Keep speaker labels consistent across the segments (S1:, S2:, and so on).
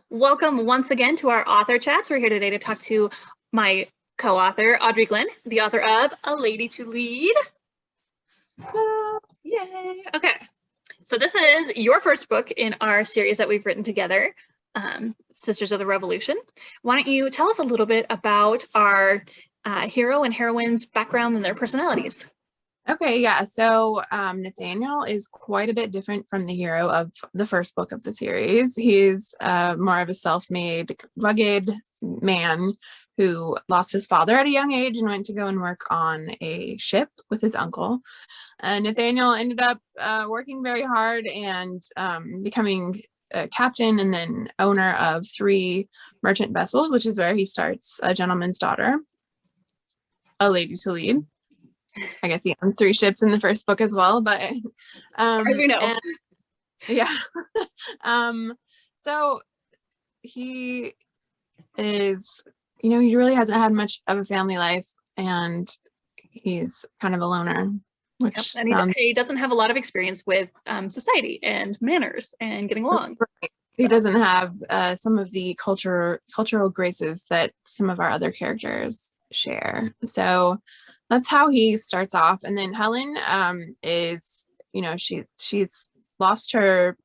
S1: Welcome once again to our author chats. We're here today to talk to my co-author, Audrey Glenn, the author of A Lady to Lead. Yay. Okay, so this is your first book in our series that we've written together, Sisters of the Revolution. Why don't you tell us a little bit about our hero and heroine's background and their personalities?
S2: Okay, yeah. So Nathaniel is quite a bit different from the hero of the first book of the series. He's more of a self-made, rugged man who lost his father at a young age and went to go and work on a ship with his uncle. Nathaniel ended up working very hard and becoming a captain and then owner of 3 merchant vessels, which is where he starts A Gentleman's Daughter, A Lady to Lead. I guess he owns 3 ships in the first book as well, but
S1: as far as we know.
S2: Yeah. So he is, he really hasn't had much of a family life, and he's kind of a loner, which
S1: and he doesn't have a lot of experience with society and manners and getting along.
S2: Right. He doesn't have some of the cultural graces that some of our other characters share. So that's how he starts off. And then Helen is, she's lost her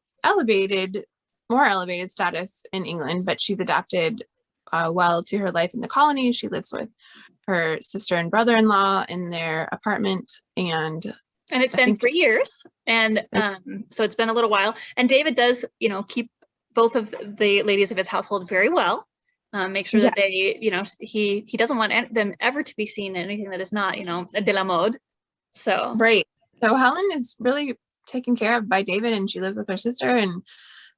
S2: more elevated status in England, but she's adapted well to her life in the colonies. She lives with her sister and brother-in-law in their apartment, and
S1: it's been 3 years, and so it's been a little while. And David does, keep both of the ladies of his household very well. Make sure that they, he doesn't want them ever to be seen in anything that is not, de la mode. So
S2: right. So Helen is really taken care of by David, and she lives with her sister, and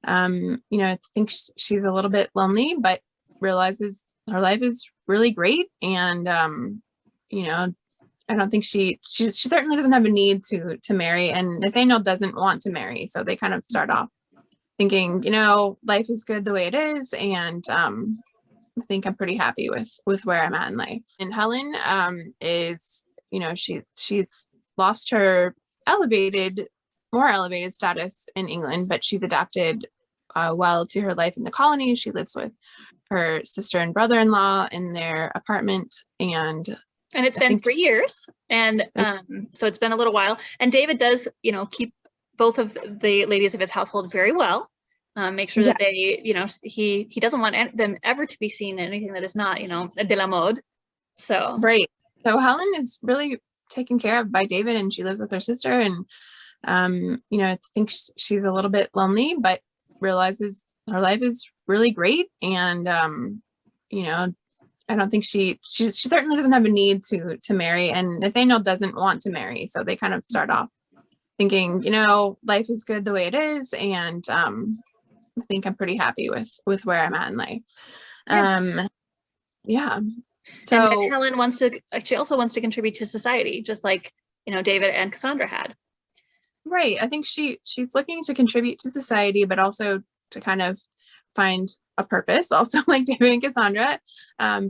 S2: I think she's a little bit lonely, but realizes her life is really great. And I don't think she certainly doesn't have a need to marry, and Nathaniel doesn't want to marry. So they kind of start off thinking, life is good the way it is, and I think I'm pretty happy with where I'm at in life. And Helen is, she's lost her more elevated status in England, but she's adapted well to her life in the colonies. She lives with her sister and brother-in-law in their apartment, and
S1: it's been 3 years, and so it's been a little while. And David does, keep both of the ladies of his household very well. Make sure that they, he doesn't want them ever to be seen in anything that is not, de la mode. So
S2: right. So Helen is really taken care of by David, and she lives with her sister, and I think she's a little bit lonely, but realizes her life is really great. And I don't think she certainly doesn't have a need to marry, and Nathaniel doesn't want to marry. So they kind of start off thinking, life is good the way it is, and I think I'm pretty happy with where I'm at in life. So
S1: and Helen she also wants to contribute to society, just like David and Cassandra had.
S2: Right. I think she's looking to contribute to society, but also to kind of find a purpose, also like David and Cassandra,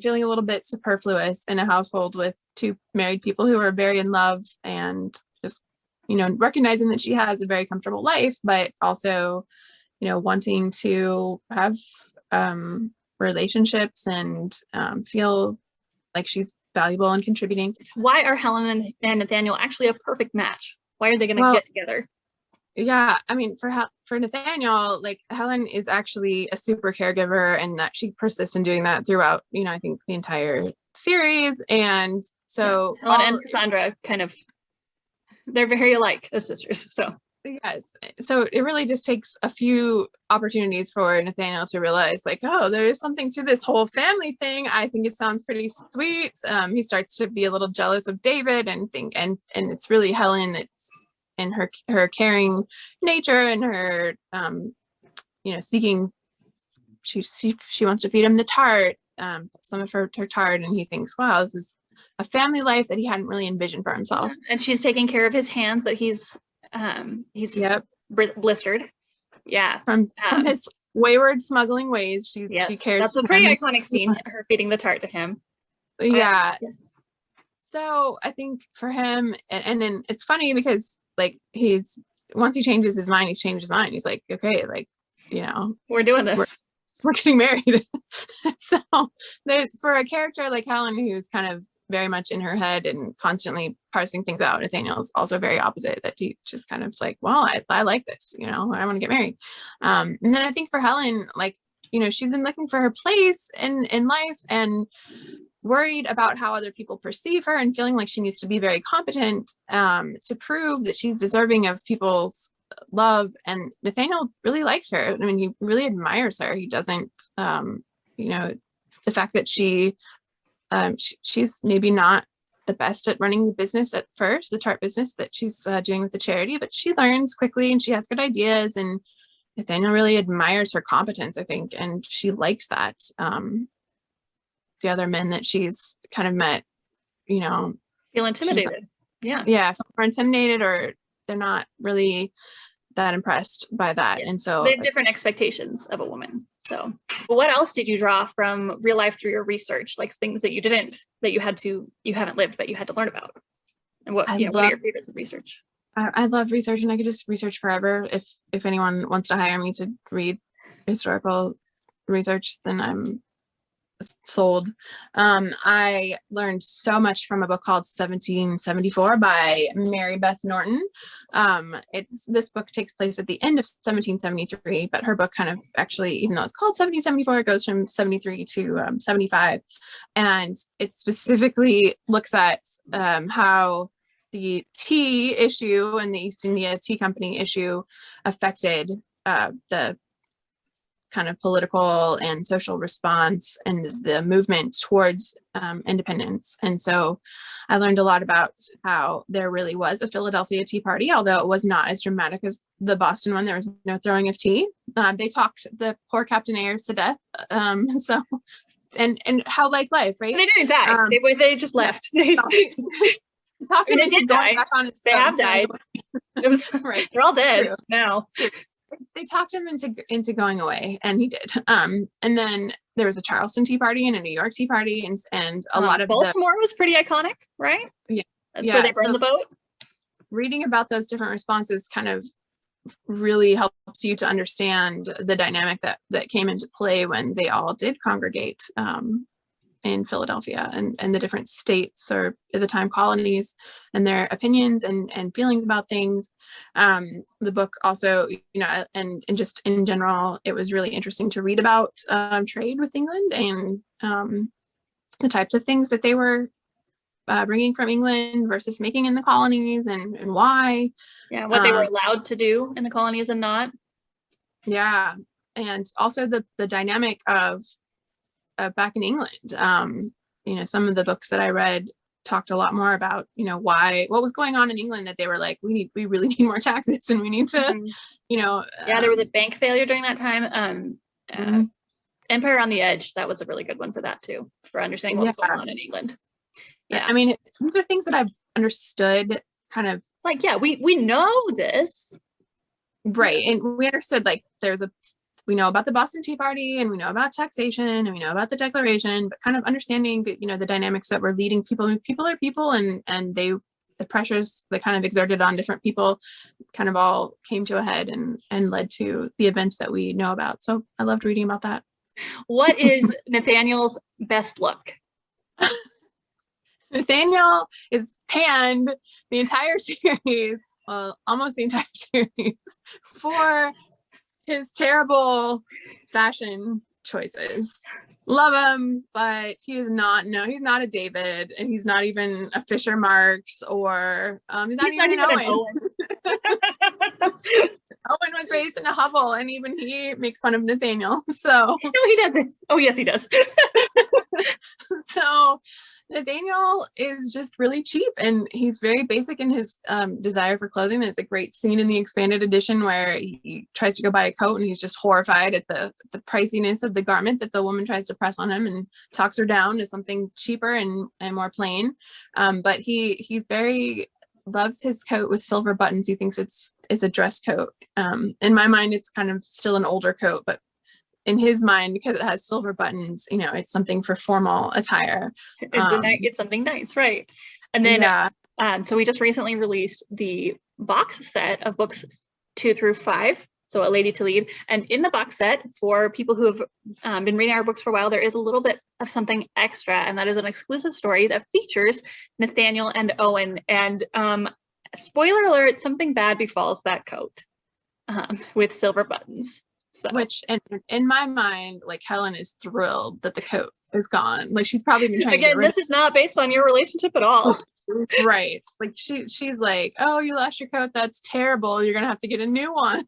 S2: feeling a little bit superfluous in a household with 2 married people who are very in love, and just recognizing that she has a very comfortable life, but also wanting to have relationships and feel like she's valuable and contributing.
S1: Why are Helen and Nathaniel actually a perfect match? Why are they going to get together?
S2: Yeah, I mean, for Nathaniel, like, Helen is actually a super caregiver, and that she persists in doing that throughout, I think the entire series. And so
S1: Helen and Cassandra they're very alike as sisters. So
S2: yes, so it really just takes a few opportunities for Nathaniel to realize, like, oh, there is something to this whole family thing. I think it sounds pretty sweet. He starts to be a little jealous of David, and it's really Helen that's in her caring nature, and her seeking. She wants to feed him the tart, some of her tart, and he thinks, wow, this is a family life that he hadn't really envisioned for himself.
S1: And she's taking care of his hands that he's blistered. Yeah,
S2: from his wayward smuggling ways. She cares.
S1: That's a pretty iconic scene, her feeding the tart to him.
S2: Yeah. So I think for him, and then it's funny because, like, once he changes his mind, he's like, okay, like,
S1: we're doing this.
S2: we're getting married. So there's, for a character like Helen, who's kind of very much in her head and constantly parsing things out, Nathaniel's also very opposite, that he just kind of like, well, I like this, you know, I want to get married. And then I think for Helen, like, you know, she's been looking for her place in life and worried about how other people perceive her and feeling like she needs to be very competent to prove that she's deserving of people's love. And Nathaniel really likes her. I mean, he really admires her. He doesn't, you know, the fact that she's maybe not the best at running the business at first, the tart business that she's doing with the charity, but she learns quickly and she has good ideas, and Nathaniel really admires her competence, I think, and she likes that. The other men that she's kind of met, you know,
S1: feel intimidated. Yeah,
S2: feel more intimidated, or they're not really that impressed by that. Yeah. And so
S1: they have different expectations of a woman. So what else did you draw from real life through your research, like things that you haven't lived but you had to learn about? And what are your favorite research?
S2: I love research, and I could just research forever. If anyone wants to hire me to read historical research, then I'm sold. I learned so much from a book called 1774 by Mary Beth Norton. This book takes place at the end of 1773, but her book kind of actually, even though it's called 1774, it goes from 73 to 75, and it specifically looks at how the tea issue and the East India Tea Company issue affected the kind of political and social response and the movement towards independence. And so I learned a lot about how there really was a Philadelphia Tea Party, although it was not as dramatic as the Boston one. There was no throwing of tea. They talked the poor Captain Ayers to death. So and how like life, right?
S1: And they didn't die. They just left. They
S2: talked him into going back on its
S1: They have died. It was right. They're all dead now.
S2: They talked him into going away, and he did. And then there was a Charleston Tea Party and a New York Tea Party, and a lot of
S1: Baltimore was pretty iconic, right?
S2: Yeah,
S1: that's where they burned the boat.
S2: Reading about those different responses kind of really helps you to understand the dynamic that came into play when they all did congregate in Philadelphia, and the different states, or at the time colonies, and their opinions and feelings about things. The book also, you know, and just in general, it was really interesting to read about trade with England and the types of things that they were bringing from England versus making in the colonies, and why.
S1: Yeah, what they were allowed to do in the colonies and not.
S2: Yeah, and also the dynamic of back in England. You know, some of the books that I read talked a lot more about, you know, what was going on in England, that they were like, we really need more taxes, and we need to, you know.
S1: Yeah, there was a bank failure during that time. Empire on the Edge, that was a really good one for that too, for understanding what was going on in England.
S2: Yeah, I mean, these are things that I've understood kind of.
S1: Like, yeah, we know this.
S2: Right, and we understood, like, we know about the Boston Tea Party, and we know about taxation, and we know about the Declaration, but kind of understanding, you know, the dynamics that were leading people. I mean, people are people, and the pressures that kind of exerted on different people kind of all came to a head and led to the events that we know about. So I loved reading about that.
S1: What is Nathaniel's best look?
S2: Nathaniel is panned the entire series, well, almost the entire series, for his terrible fashion choices. Love him, but he's not a David, and he's not even a Fisher Marks, or he's not even an Owen. Owen was raised in a hovel, and even he makes fun of Nathaniel. So
S1: no, he doesn't. Oh, yes, he does.
S2: So Nathaniel is just really cheap, and he's very basic in his desire for clothing. There's a great scene in the expanded edition where he tries to go buy a coat, and he's just horrified at the priciness of the garment that the woman tries to press on him, and talks her down to something cheaper and more plain. But he very loves his coat with silver buttons. He thinks it's a dress coat. In my mind, it's kind of still an older coat, but in his mind, because it has silver buttons, you know, it's something for formal attire.
S1: It's something nice, right? And then, so we just recently released the box set of books 2 through 5 So A Lady to Lead. And in the box set, for people who have been reading our books for a while, there is a little bit of something extra, and that is an exclusive story that features Nathaniel and Owen. And spoiler alert, something bad befalls that coat with silver buttons. So.
S2: Which, in my mind, like, Helen is thrilled that the coat is gone. Like, she's probably been trying to get rid
S1: this is not based on your relationship at all.
S2: Right. Like, she's like, oh, you lost your coat. That's terrible. You're gonna have to get a new one.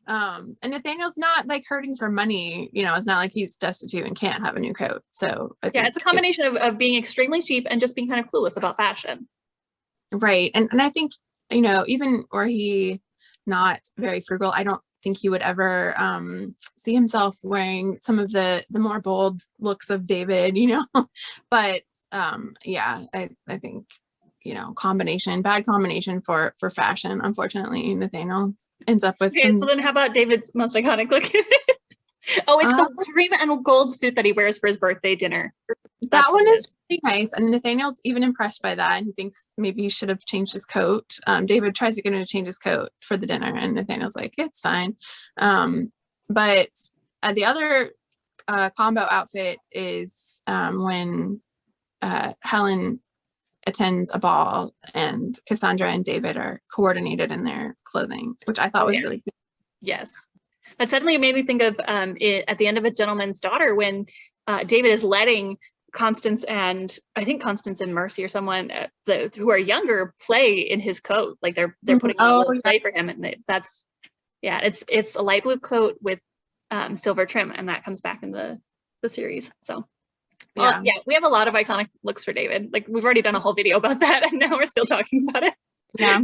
S2: And Nathaniel's not like hurting for money. You know, it's not like he's destitute and can't have a new coat. So I think
S1: it's a combination of being extremely cheap and just being kind of clueless about fashion.
S2: Right. And I think, you know, even were he not very frugal, I don't think he would ever see himself wearing some of the more bold looks of David, you know. But yeah, I think, you know, bad combination for fashion. Unfortunately, Nathaniel ends up with
S1: so then how about David's most iconic look? Oh, it's the cream and gold suit that he wears for his birthday dinner.
S2: That one is pretty nice, and Nathaniel's even impressed by that, and he thinks maybe he should have changed his coat. David tries to get him to change his coat for the dinner, and Nathaniel's like, it's fine. But the other combo outfit is when Helen attends a ball and Cassandra and David are coordinated in their clothing, which I thought was really good.
S1: Yes. That suddenly made me think of at the end of A Gentleman's Daughter, when David is letting Constance and Mercy or someone who are younger play in his coat. Like they're putting on a little play for him, and it's a light blue coat with silver trim, and that comes back in the series. So we have a lot of iconic looks for David. Like we've already done a whole video about that, and now we're still talking about it.
S2: Yeah.